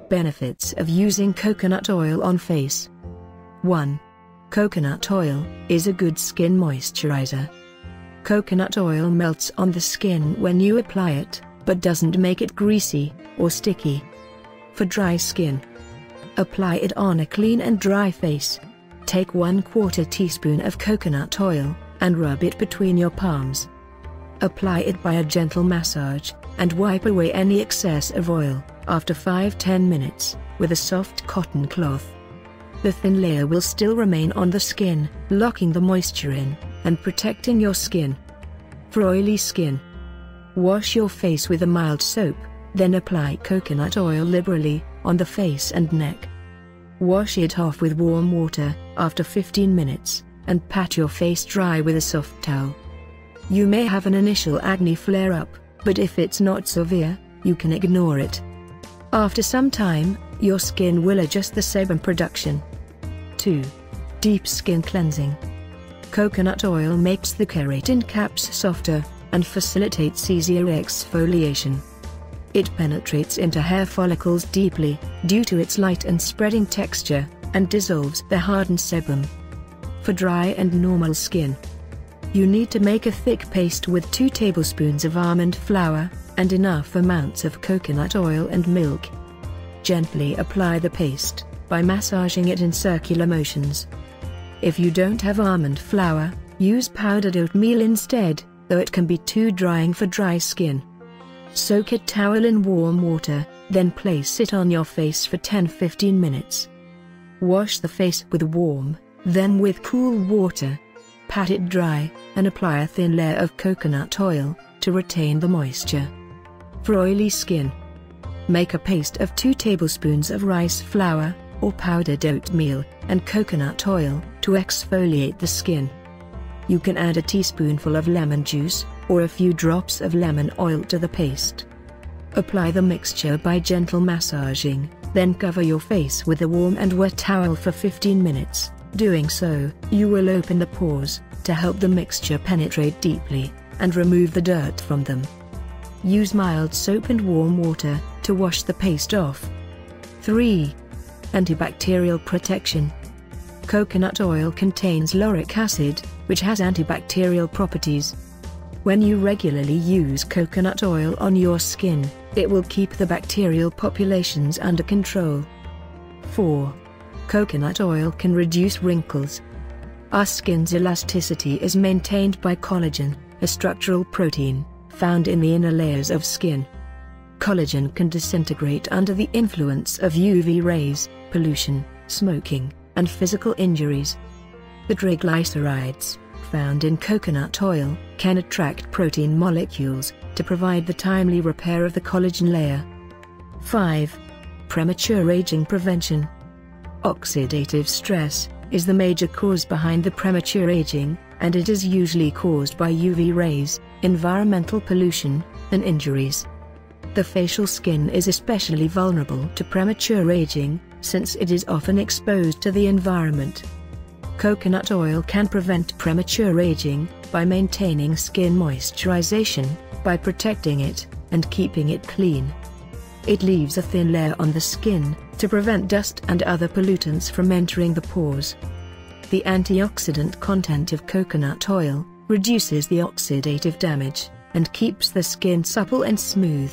Benefits of using coconut oil on face. 1. Coconut oil is a good skin moisturizer. Coconut oil melts on the skin when you apply it, but doesn't make it greasy or sticky. For dry skin, apply it on a clean and dry face. Take 1/4 teaspoon of coconut oil and rub it between your palms. Apply it by a gentle massage, and wipe away any excess of oil after 5–10 minutes with a soft cotton cloth. The thin layer will still remain on the skin, locking the moisture in and protecting your skin. For oily skin, wash your face with a mild soap, then apply coconut oil liberally on the face and neck. Wash it off with warm water after 15 minutes, and pat your face dry with a soft towel. You may have an initial acne flare-up, but if it's not severe, you can ignore it. After some time, your skin will adjust the sebum production. 2. Deep skin cleansing. Coconut oil makes the keratin caps softer and facilitates easier exfoliation. It penetrates into hair follicles deeply due to its light and spreading texture, and dissolves the hardened sebum. For dry and normal skin, you need to make a thick paste with 2 tablespoons of almond flour and enough amounts of coconut oil and milk. Gently apply the paste by massaging it in circular motions. If you don't have almond flour, use powdered oatmeal instead, though it can be too drying for dry skin. Soak a towel in warm water, then place it on your face for 10–15 minutes. Wash the face with warm, then with cool water. Pat it dry, and apply a thin layer of coconut oil to retain the moisture. For oily skin, make a paste of 2 tablespoons of rice flour or powdered oatmeal and coconut oil to exfoliate the skin. You can add a teaspoonful of lemon juice or a few drops of lemon oil to the paste. Apply the mixture by gentle massaging, then cover your face with a warm and wet towel for 15 minutes. Doing so, you will open the pores to help the mixture penetrate deeply and remove the dirt from them. Use mild soap and warm water to wash the paste off. 3. Antibacterial protection. Coconut oil contains lauric acid, which has antibacterial properties. When you regularly use coconut oil on your skin, it will keep the bacterial populations under control. 4. Coconut oil can reduce wrinkles. Our skin's elasticity is maintained by collagen, a structural protein found in the inner layers of skin. Collagen can disintegrate under the influence of UV rays, pollution, smoking, and physical injuries. The triglycerides found in coconut oil can attract protein molecules to provide the timely repair of the collagen layer. 5. Premature aging prevention. Oxidative stress is the major cause behind the premature aging, and it is usually caused by UV rays, environmental pollution, and injuries. The facial skin is especially vulnerable to premature aging, since it is often exposed to the environment. Coconut oil can prevent premature aging by maintaining skin moisturization, by protecting it and keeping it clean. It leaves a thin layer on the skin to prevent dust and other pollutants from entering the pores. The antioxidant content of coconut oil reduces the oxidative damage and keeps the skin supple and smooth.